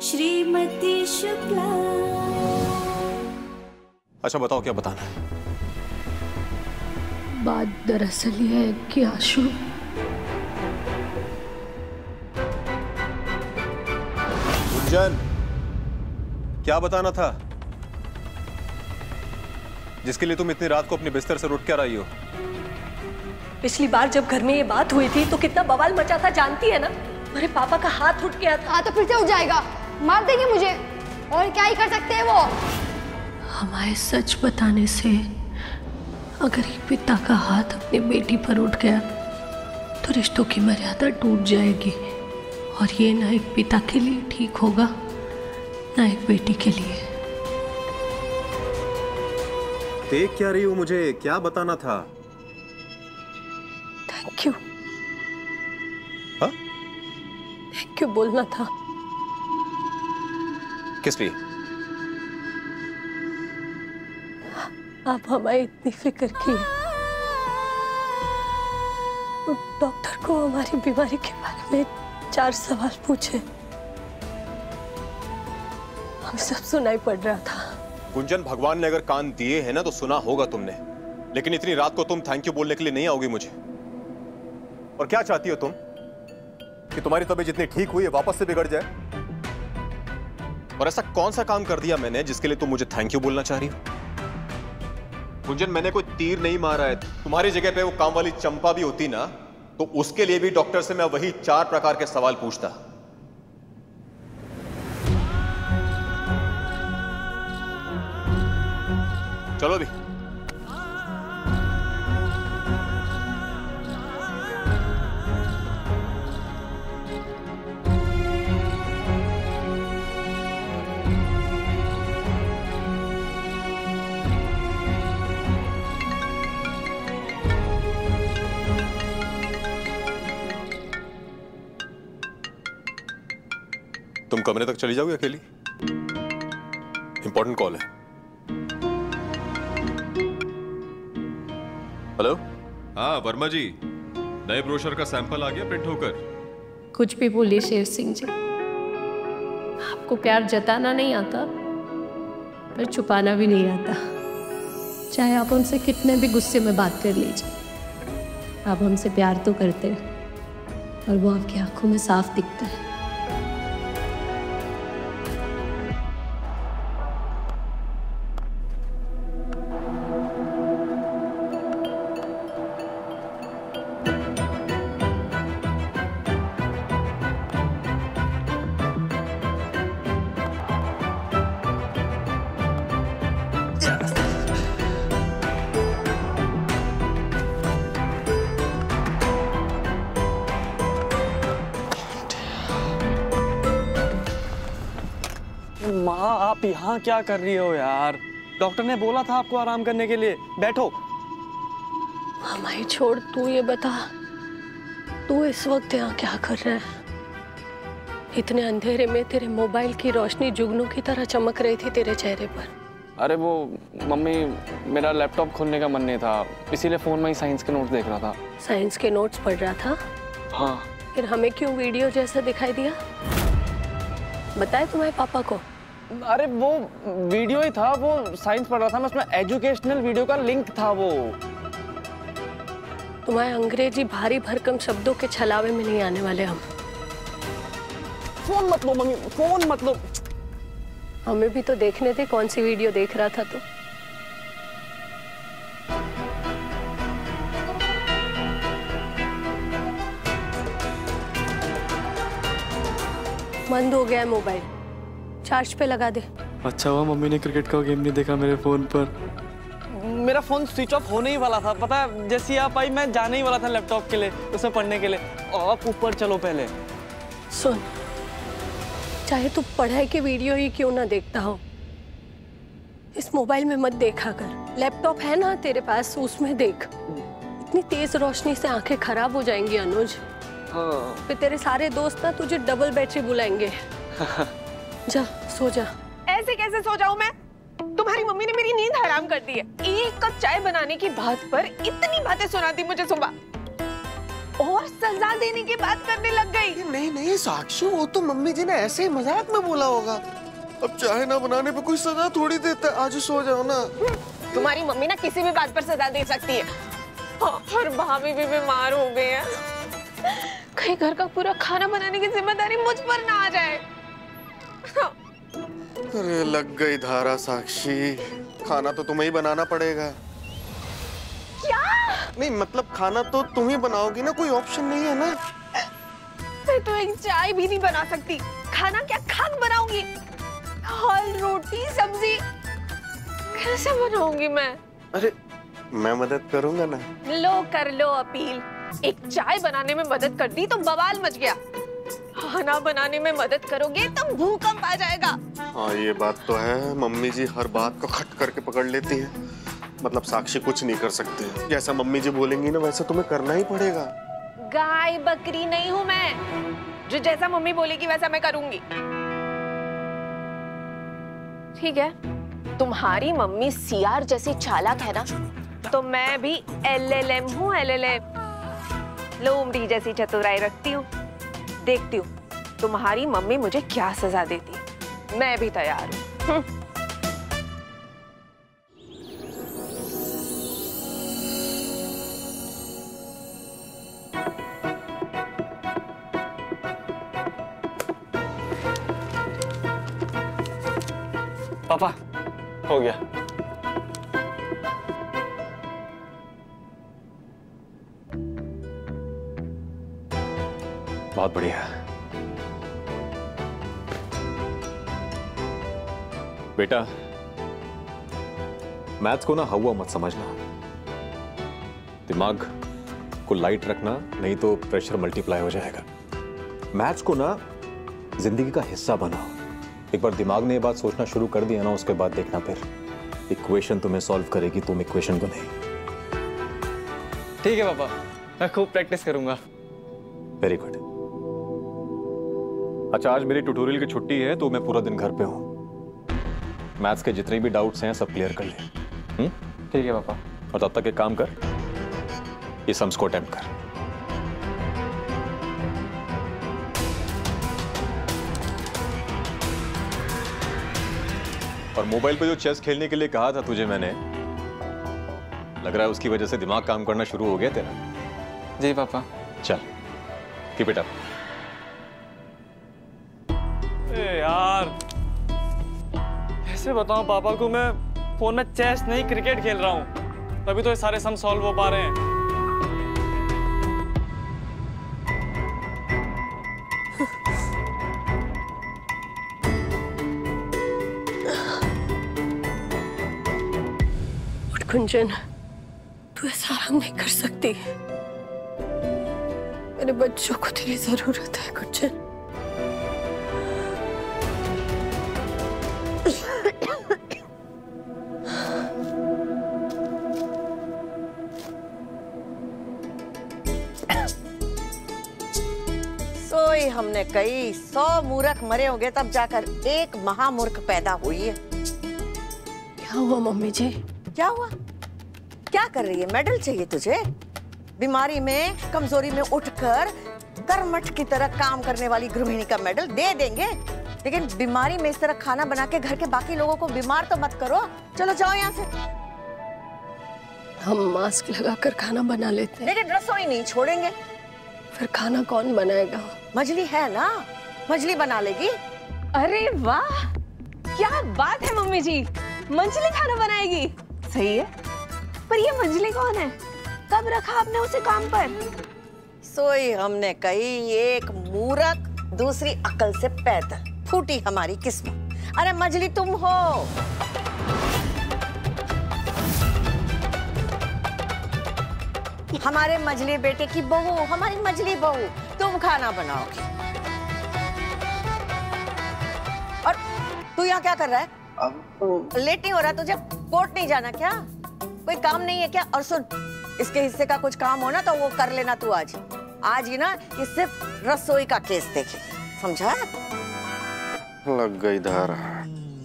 श्रीमती शुक्ला। अच्छा बताओ क्या बताना है? बात दरअसल ये है कि आशु गुंजन, क्या बताना था जिसके लिए तुम इतनी रात को अपने बिस्तर से उठ कर आई हो? पिछली बार जब घर में ये बात हुई थी तो कितना बवाल मचा था जानती है ना? मेरे पापा का हाथ उठ गया था। तो फिर से उठ जाएगा, मार देंगे मुझे, और क्या ही कर सकते हैं वो। हमारे सच बताने से अगर एक पिता का हाथ अपनी बेटी पर उठ गया तो रिश्तों की मर्यादा टूट जाएगी, और ये ना एक पिता के लिए ठीक होगा ना एक बेटी के लिए। देख क्या रही हो? मुझे क्या बताना था? Thank you. हाँ? थैंक यू बोलना था। किस लिए? आप हमारी इतनी फिक्र की। डॉक्टर को हमारी बीमारी के बारे में 4 सवाल पूछे, हमें सब सुनाई पड़ रहा था। गुंजन, भगवान ने अगर कान दिए हैं ना तो सुना होगा तुमने, लेकिन इतनी रात को तुम थैंक यू बोलने के लिए नहीं आओगी मुझे। और क्या चाहती हो तुम कि तुम्हारी तबीयत जितनी ठीक हुई है वापस से बिगड़ जाए? और ऐसा कौन सा काम कर दिया मैंने जिसके लिए तुम मुझे थैंक यू बोलना चाह रही हो? गुंजन, मैंने कोई तीर नहीं मारा है। तुम्हारी जगह पे वो काम वाली चंपा भी होती ना तो उसके लिए भी डॉक्टर से मैं वही 4 प्रकार के सवाल पूछता। चलो भी। तुम कमरे तक चली जाओगे अकेली? इंपॉर्टेंट कॉल है। हेलो। हाँ वर्मा जी, नए ब्रोशर का सैंपल आ गया प्रिंट होकर। कुछ भी बोलिए शेर सिंह जी, आपको प्यार जताना नहीं आता पर छुपाना भी नहीं आता। चाहे आप हमसे कितने भी गुस्से में बात कर लीजिए, आप हमसे प्यार तो करते हैं और वो आपकी आंखों में साफ दिखता है। माँ, आप यहाँ क्या कर रही हो यार? डॉक्टर ने बोला था आपको आराम करने के लिए, बैठो। हमारी छोड़, तू ये बता, तू इस वक्त यहाँ क्या कर रहा है? इतने अंधेरे में तेरे मोबाइल की रोशनी जुगनू की तरह चमक रही थी तेरे चेहरे पर। अरे वो मम्मी, मेरा लैपटॉप खोलने का मन नहीं था, इसीलिए फोन में ही साइंस के नोट्स देख रहा था। साइंस के नोट्स पढ़ रहा था? हाँ। फिर हमें क्यों वीडियो जैसा दिखाई दिया? बताए तुम्हारे पापा को? अरे वो वीडियो ही था, वो साइंस पढ़ रहा था मैं, उसमें एजुकेशनल वीडियो का लिंक था वो। तुम्हारे अंग्रेजी भारी भरकम शब्दों के छलावे में नहीं आने वाले हम। फोन मत लो मम्मी, फोन मत लो। हमें भी तो देखने थे कौन सी वीडियो देख रहा था तो। बंद हो गया है मोबाइल, चार्ज पे लगा दे। अच्छा हुआ मम्मी ने क्रिकेट का गेम नहीं देखा मेरे फोन पर। मेरा फोन स्विच ऑफ होने ही वाला था, पता है? जैसे ही आप आई मैं जाने ही वाला था लैपटॉप के लिए, उसे पढ़ने के लिए। आप ऊपर चलो पहले। सुन, चाहे तू पढ़ाई के वीडियो ही क्यों ना देखता हो, इस मोबाइल में मत देखा कर। लैपटॉप है ना तेरे पास, उसमें देख। इतनी तेज रोशनी से आंखें खराब हो जाएंगी अनुज। हाँ। फिर तेरे सारे दोस्त ना तुझे डबल बैटरी बुलाएंगे। जा सो जा। ऐसे कैसे सो जाऊं मैं? तुम्हारी मम्मी ने मेरी नींद हराम कर दी है। 1 कप चाय बनाने की बात पर इतनी बातें सुनाती मुझे सुबह। और सजा देने की बात करने लग गई। नहीं नहीं साक्षी, वो तो मम्मी जी ने ऐसे ही मजाक में बोला होगा। अब चाय ना बनाने पे कोई सजा थोड़ी देता है। आज सो जाओ ना। तुम्हारी मम्मी ना किसी भी बात पर सजा दे सकती है। और भाभी भी बीमार हो गए हैं। कहीं घर का पूरा खाना बनाने की जिम्मेदारी मुझ पर ना आ जाए। अरे लग गई धारा साक्षी, खाना तो तुम्हें ही बनाना पड़ेगा। क्या? नहीं मतलब खाना तो तुम ही बनाओगी ना, कोई ऑप्शन नहीं है ना। मैं तो एक चाय भी नहीं बना सकती, खाना क्या खाक बनाऊंगी। दाल रोटी सब्जी कैसे बनाऊंगी मैं? अरे मैं मदद करूंगा ना। लो कर लो अपील। एक चाय बनाने में मदद कर दी तो बवाल मच गया, खाना बनाने में मदद करोगे तो भूकंप आ जाएगा। हाँ ये बात तो है, मम्मी जी हर बात को खट करके पकड़ लेती हैं। मतलब साक्षी कुछ नहीं कर सकती, जैसा मम्मी जी बोलेंगी ना वैसा तुम्हें करना ही पड़ेगा। गाय बकरी नहीं हूँ मैं, जो जैसा मम्मी बोलेगी वैसा मैं करूंगी। ठीक है, तुम्हारी मम्मी सीआर जैसी चालाक है ना, तो मैं भी LLM हूँ, LLM लोमड़ी जैसी चतुराई रखती हूँ। देखती हूँ तुम्हारी मम्मी मुझे क्या सजा देती। मैं भी तैयार हूँ। पापा हो गया। बहुत बढ़िया। बेटा मैथ्स को ना हवा मत समझना, दिमाग को लाइट रखना, नहीं तो प्रेशर मल्टीप्लाई हो जाएगा। मैथ्स को ना जिंदगी का हिस्सा बनाओ। एक बार दिमाग ने ये बात सोचना शुरू कर दिया ना, उसके बाद देखना फिर इक्वेशन तुम्हें सॉल्व करेगी, तुम इक्वेशन को नहीं। ठीक है पापा, मैं खूब प्रैक्टिस करूंगा। Very good. अच्छा आज मेरी ट्यूटोरियल की छुट्टी है तो मैं पूरा दिन घर पे हूँ। मैथ्स के जितने भी डाउट्स हैं सब क्लियर कर ले। ठीक है पापा। और तब तक एक काम कर, ये सम्स को अटेम्प्ट कर। और मोबाइल पे जो चेस खेलने के लिए कहा था तुझे मैंने, लग रहा है उसकी वजह से दिमाग काम करना शुरू हो गया तेरा। जी पापा। चल कीप इट अप। यार कैसे बताऊं पापा को, मैं फोन में चेस नहीं क्रिकेट खेल रहा हूं, तभी तो ये सारे सम सॉल्व हो पा रहे हैं। गुंजन, तू ऐसा आराम नहीं कर सकती। मेरे बच्चों को तेरी जरूरत है गुंजन। सोई हमने कई 100 मूर्ख मरे होंगे तब जाकर एक महामूर्ख पैदा हुई है। क्या हुआ मम्मी जी? क्या हुआ? क्या कर रही है? मेडल चाहिए तुझे? बीमारी में कमजोरी में उठकर कर्मठ की तरह काम करने वाली गृहिणी का मेडल दे देंगे, लेकिन बीमारी में इस तरह खाना बना के घर के बाकी लोगों को बीमार तो मत करो। चलो जाओ यहाँ से। हम मास्क लगाकर खाना बना लेते हैं, लेकिन रसोई नहीं छोड़ेंगे। फिर खाना कौन बनाएगा? मछली है ना, मछली बना लेगी। अरे वाह, क्या बात है मम्मी जी, मंजली खाना बनाएगी। सही है, पर ये मंजली कौन है? कब रखा आपने उसे काम पर? सोई हमने कही एक मूर्ख दूसरी अकल से पैदा, फूटी हमारी किस्मत। अरे मंजली तुम हो। हमारे मजली बेटे की बहू, हमारी मजली बहू, तुम खाना बनाओगी। और तू यहाँ क्या कर रहा है? लेट नहीं हो रहा तुझे? कोर्ट नहीं जाना क्या? कोई काम नहीं है क्या? और सुन, इसके हिस्से का कुछ काम हो ना तो वो कर लेना तू आज। आज ही ना ये सिर्फ रसोई का केस देखेगी, समझा? लग गई धारा।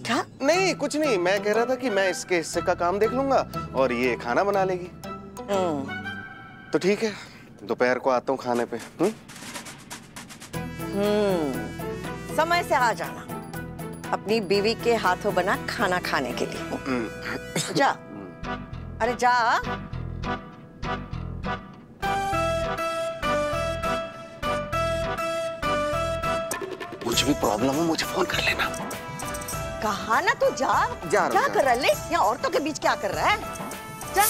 क्या? नहीं कुछ नहीं, मैं कह रहा था कि मैं इसके हिस्से का काम देख लूंगा और ये खाना बना लेगी। तो ठीक है, दोपहर को आता हूँ खाने पे। समय से आ जाना अपनी बीवी के हाथों बना खाना खाने के लिए। जा, अरे जा। कुछ भी प्रॉब्लम हो मुझे फोन कर लेना। कहा ना तू जा। जा क्या कर रहा है? यहाँ औरतों के बीच क्या कर रहा है? जा।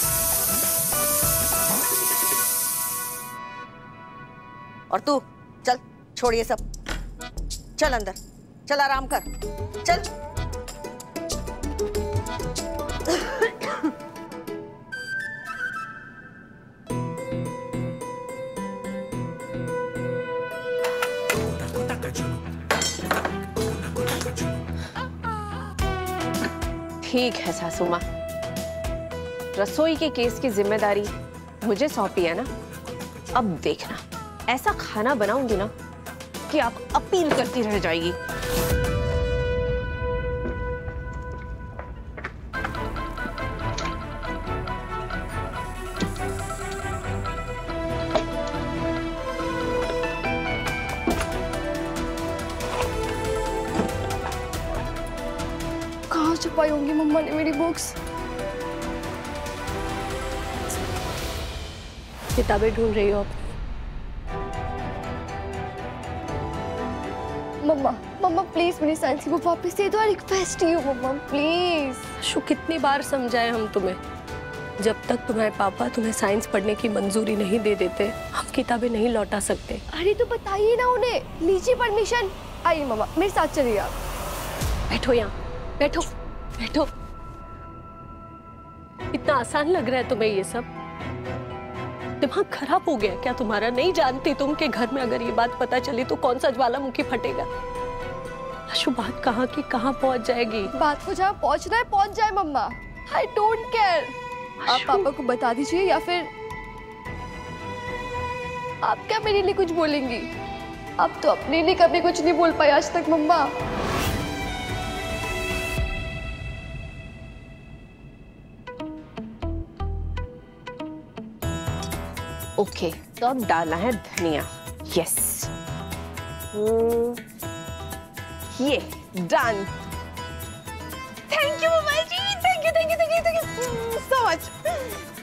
और तू चल, छोड़ ये सब, चल अंदर, चल आराम कर, चल। ठीक है सासू माँ, रसोई के केस की जिम्मेदारी मुझे सौंपी है ना। अब देखना, ऐसा खाना बनाऊंगी ना कि आप अपील करती रह जाएगी। कहाँ छुपाई होंगी मम्मा ने मेरी बुक्स? किताबें ढूंढ रही हो आप? मम्मा मम्मा प्लीज मेरी साइंस की बुक वापस दे दो। I request you mamma please. शु, कितनी बार समझाए हम तुम्हें, जब तक तुम्हारे पापा तुम्हें साइंस पढ़ने की मंजूरी नहीं दे देते हम किताबें नहीं लौटा सकते। अरे तो बताइए ना उन्हें, लीजिए परमिशन। आइए मम्मा मेरे साथ चलिए आप। बैठो यहाँ, बैठो बैठो। इतना आसान लग रहा है तुम्हें ये सब? दिमाग खराब हो गया क्या तुम्हारा? नहीं जानती तुम कि घर में अगर ये बात पता चली तो कौन सा ज्वालामुखी फटेगा? अशु, बात कहाँ की कहाँ पहुंच जाएगी? बात को जहाँ पहुंचना है पहुंच जाए मम्मा। I don't care. आप पापा को बता दीजिए या फिर आप क्या मेरे लिए कुछ बोलेंगी? आप तो अपने लिए कभी कुछ नहीं बोल पाए आज तक मम्मा। ओके, तो अब डालना है धनिया। यस, ये done. Thank you mamma ji, thank you thank you thank you thank you so much.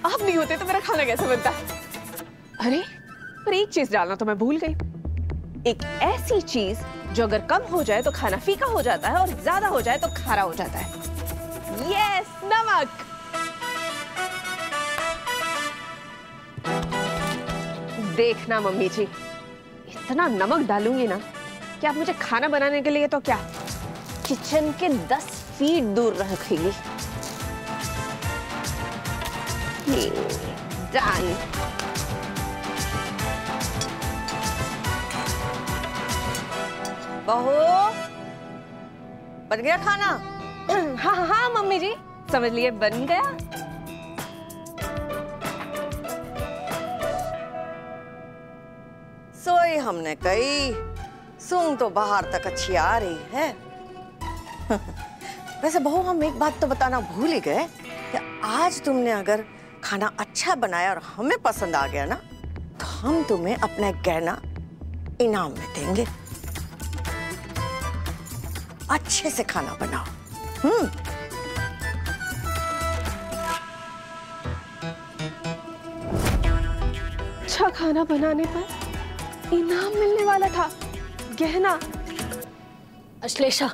आप नहीं होते तो मेरा खाना कैसे बनता? अरे पर एक चीज डालना तो मैं भूल गई। एक ऐसी चीज जो अगर कम हो जाए तो खाना फीका हो जाता है और ज्यादा हो जाए तो खारा हो जाता है। यस, नमक। देखना मम्मी जी, इतना नमक डालूंगी ना कि आप मुझे खाना बनाने के लिए तो क्या किचन के 10 फीट दूर रखेंगी। डन। बहू, बन गया खाना? हाँ हाँ हाँ मम्मी जी, समझ लिए बन गया। सोई हमने कही, सूंघ तो बाहर तक अच्छी आ रही है। वैसे बहू, हम एक बात तो बताना भूल ही गए कि आज तुमने अगर खाना अच्छा बनाया और हमें पसंद आ गया ना तो हम तुम्हें अपना गहना इनाम में देंगे। अच्छे से खाना बनाओ। अच्छा खाना बनाने पर इनाम मिलने वाला था, गहना। अश्लेषा,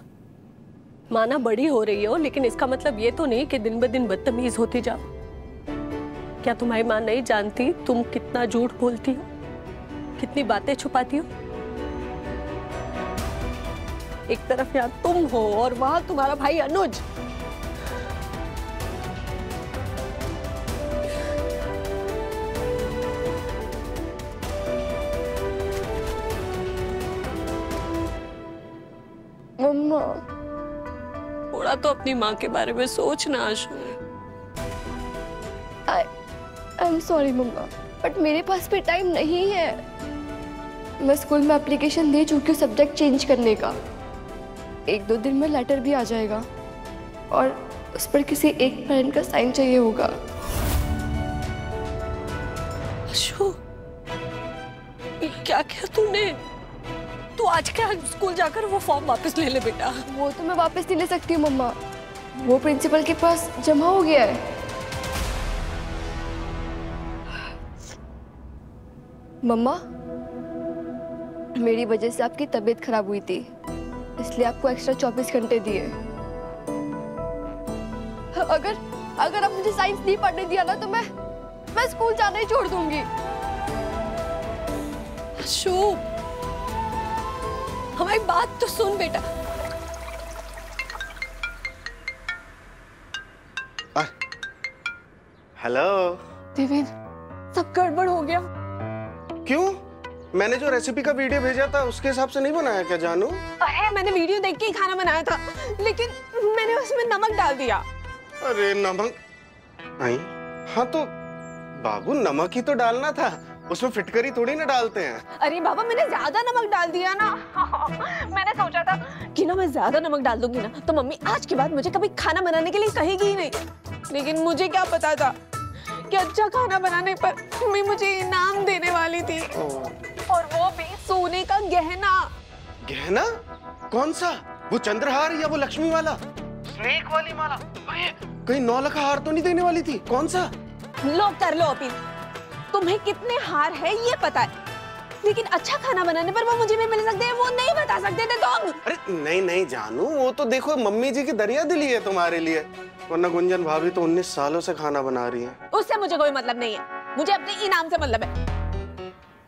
माना बड़ी हो रही हो, लेकिन इसका मतलब ये तो नहीं कि दिन ब दिन बदतमीज होती जाओ। क्या तुम्हारी माँ नहीं जानती तुम कितना झूठ बोलती हो, कितनी बातें छुपाती हो? एक तरफ यहाँ तुम हो और वहां तुम्हारा भाई अनुज। मम्मा, थोड़ा तो अपनी माँ के बारे में सोचना Ashu. I am sorry mama, but मेरे पास भी टाइम नहीं है। मैं स्कूल में एप्लीकेशन दे चुकी हूँ सब्जेक्ट चेंज करने का। 1-2 दिन में लेटर भी आ जाएगा और उस पर किसी एक पेरेंट का साइन चाहिए होगा। आशु, क्या किया तूने? तू आज क्या स्कूल जाकर वो फॉर्म वापस ले ले बेटा। वो तो मैं वापस नहीं ले सकती हूँ मम्मा, वो प्रिंसिपल के पास जमा हो गया है। मम्मा, मेरी वजह से आपकी तबीयत खराब हुई थी, इसलिए आपको एक्स्ट्रा 24 घंटे दिए। अगर आप मुझे साइंस नहीं पढ़ने दिया ना तो मैं स्कूल जाना ही छोड़ दूंगी। शुभ, हमारी बात तो सुन बेटा। हेलो देवेंद्र, सब गड़बड़ हो गया। क्यों? मैंने जो रेसिपी का वीडियो भेजा था उसके हिसाब से नहीं बनाया क्या जानू? अरे मैंने वीडियो देख के ही खाना बनाया था, लेकिन मैंने उसमें नमक डाल दिया। अरे नमक? नहीं, हाँ तो बाबू नमक ही तो डालना था, उसमें फिटकरी थोड़ी ना डालते हैं। अरे बाबा, मैंने ज्यादा नमक डाल दिया ना। मैंने सोचा था कि ना मैं ज्यादा नमक डाल दूंगी ना तो मम्मी आज के बाद मुझे कभी खाना बनाने के लिए कहेगी ही नहीं। लेकिन मुझे क्या पता था कि अच्छा खाना बनाने पर मम्मी मुझे इनाम देने वाली थी, और वो भी सोने का गहना। गहना? कौन सा? वो चंद्रहार या वो लक्ष्मी वाला? स्नेक वाली माला? कहीं 9 लाख हार तो नहीं देने वाली थी? कौन सा? लो कर लो अपील, तुम्हें कितने हार है ये पता है, लेकिन अच्छा खाना बनाने पर वो मुझे भी मिल सकते हैं, वो नहीं बता सकते थे तुम। अरे नहीं नहीं जानू, वो तो देखो मम्मी जी की दरिया दिली है तुम्हारे लिए, वरना गुंजन भाभी तो 19 सालों से खाना बना रही है। उससे मुझे कोई मतलब नहीं है, मुझे अपने इनाम से मतलब है।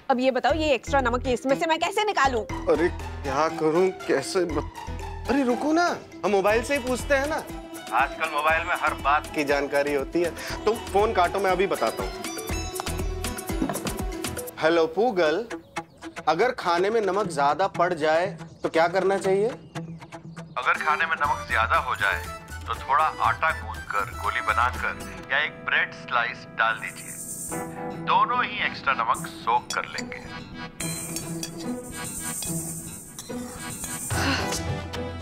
अब ये बताओ, ये एक्स्ट्रा नमक इसमें से मैं कैसे निकालूं? अरे क्या करूं, कैसे अरे रुको ना, हम मोबाइल से ही पूछते हैं ना, आजकल मोबाइल में हर बात की जानकारी होती है। तुम फोन काटो, मैं अभी बताता हूँ। हेलो पूगल, अगर खाने में नमक ज्यादा पड़ जाए तो क्या करना चाहिए? अगर खाने में नमक ज्यादा हो जाए तो थोड़ा आटा गूंथकर गोली बनाकर या एक ब्रेड स्लाइस डाल दीजिए, दोनों ही एक्स्ट्रा नमक सोख कर लेंगे।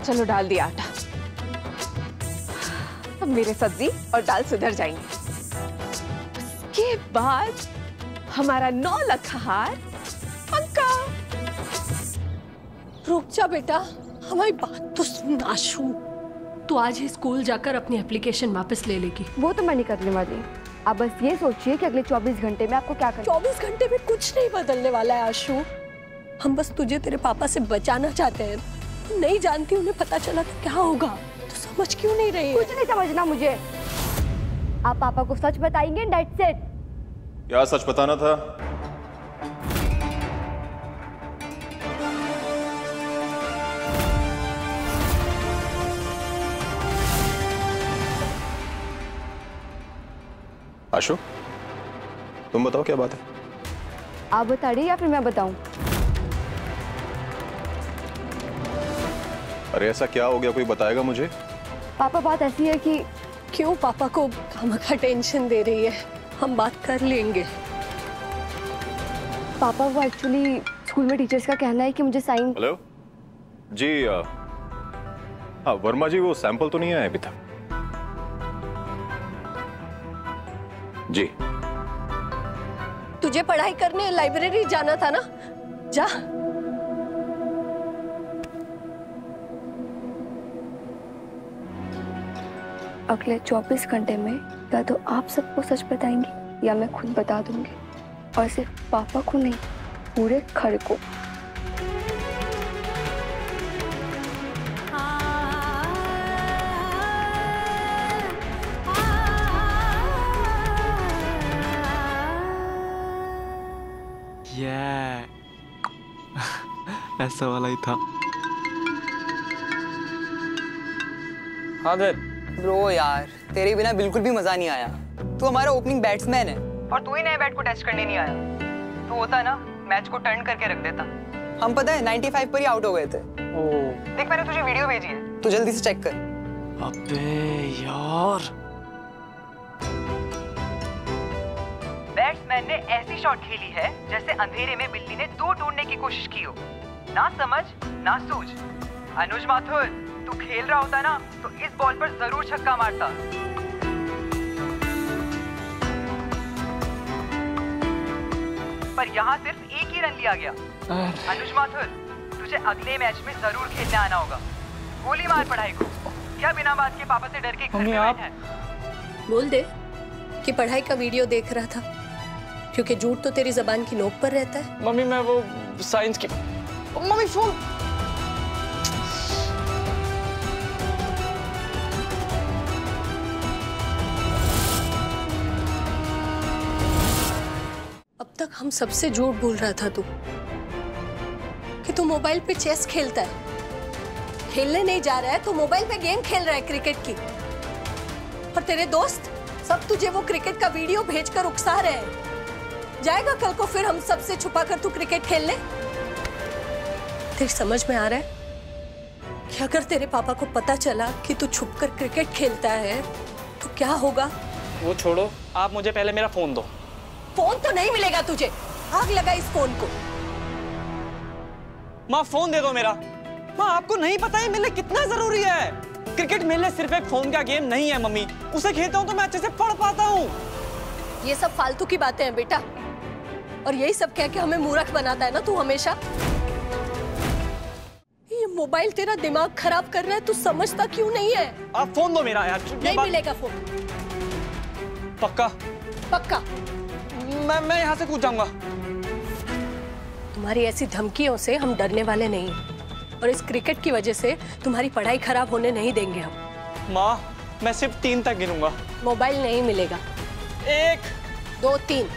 चलो डाल दिया आटा, अब मेरे सब्जी और दाल सुधर जाएंगे। उसके बाद हमारा 9 लाख हार पक्का। रुक जा बेटा, हमारी बात तो सुन आशु। तू आज ही स्कूल जाकर अपनी एप्लीकेशन वापस ले लेगी। वो तो मैं नहीं करने वाली। आप बस ये सोचिए कि अगले 24 घंटे में आपको क्या करना। 24 घंटे में कुछ नहीं बदलने वाला है आशु। हम बस तुझे तेरे पापा से बचाना चाहते हैं। नहीं जानती, उन्हें पता चला तो क्या होगा? तो समझ क्यों नहीं रही है? कुछ नहीं समझना मुझे। आप पापा को सच बताएंगे, दैट्स इट। क्या सच बताना था? आशु, तुम बताओ क्या बात है? आप बता रही या फिर मैं बताऊं? अरे ऐसा क्या हो गया, कोई बताएगा मुझे? पापा, बात ऐसी है कि क्यों पापा को खामखा टेंशन दे रही है? हम बात कर लेंगे। पापा, वो एक्चुअली स्कूल में टीचर्स का कहना है कि मुझे साइन। हेलो जी, हाँ वर्मा जी, वो सैंपल तो नहीं आया अभी तक? जी। तुझे पढ़ाई करने लाइब्रेरी जाना था ना, जा। अगले 24 घंटे में या तो आप सबको सच बताएंगे या मैं खुद बता दूंगी, और सिर्फ पापा को नहीं, पूरे घर को। ऐसा वाला ही था। हाँ ब्रो यार, तेरे बिना बिल्कुल भी मजा नहीं आया। तू हमारा ओपनिंग बैट्समैन है और तू ही नए बैट को टेस्ट करने नहीं आया। तू होता ना मैच को टर्न करके रख देता। हम पता है 95 पर ही आउट हो गए थे। देख, मैंने तुझे वीडियो भेजी है, तू जल्दी से चेक कर। अबे यार, बैट्समैन ने ऐसी शॉट खेली है जैसे अंधेरे में बिल्ली ने 2 ढूंढने की कोशिश की हो। ना समझ ना सूझ। अनुज माथुर, तू खेल रहा होता ना तो इस बॉल पर जरूर छक्का मारता। पर यहाँ सिर्फ एक ही रन लिया गया। अनुज माथुर, तुझे अगले मैच में जरूर खेलने आना होगा। गोली मार पढ़ाई को। क्या बिना बात के पापा से डर के घर में बैठा है? बोल दे कि पढ़ाई का वीडियो देख रहा था, क्योंकि झूठ तो तेरी जबान की नोक पर रहता है। मम्मी मैं वो साइंस की। Mummy phone. अब तक हम सबसे झूठ बोल रहा था तू कि तू मोबाइल पे चेस खेलता है, खेलने नहीं जा रहा है तो मोबाइल पे गेम खेल रहा है क्रिकेट की। और तेरे दोस्त सब तुझे वो क्रिकेट का वीडियो भेजकर उकसा रहे हैं। जाएगा कल को फिर हम सबसे छुपा कर तू क्रिकेट खेलने? तेरी समझ में आ रहा है कि अगर तेरे पापा को पता चला कि तू छुपकर क्रिकेट खेलता है तो क्या होगा? वो छोड़ो, आप मुझे पहले मेरा फोन दो। फोन तो नहीं मिलेगा तुझे, आग लगा इस फोन को। माँ फोन दे दो मेरा। माँ आपको नहीं पता है मेरे लिए कितना जरूरी है। क्रिकेट मेरे लिए सिर्फ एक फोन का गेम नहीं है मम्मी, उसे खेलता हूँ तो मैं अच्छे से पढ़ पाता हूँ। ये सब फालतू की बातें हैं बेटा, और यही सब कह के हमें मूर्ख बनाता है ना तू हमेशा। ये मोबाइल तेरा दिमाग खराब कर रहा है, तू समझता क्यों नहीं है? आप फोन दो मेरा यार। नहीं मिलेगा फोन। पक्का? पक्का। मैं यहाँ से कूद जाऊंगा। तुम्हारी ऐसी धमकियों से हम डरने वाले नहीं, और इस क्रिकेट की वजह से तुम्हारी पढ़ाई खराब होने नहीं देंगे हम। माँ मैं सिर्फ 3 तक गिनूंगा। मोबाइल नहीं मिलेगा। 1 2 3।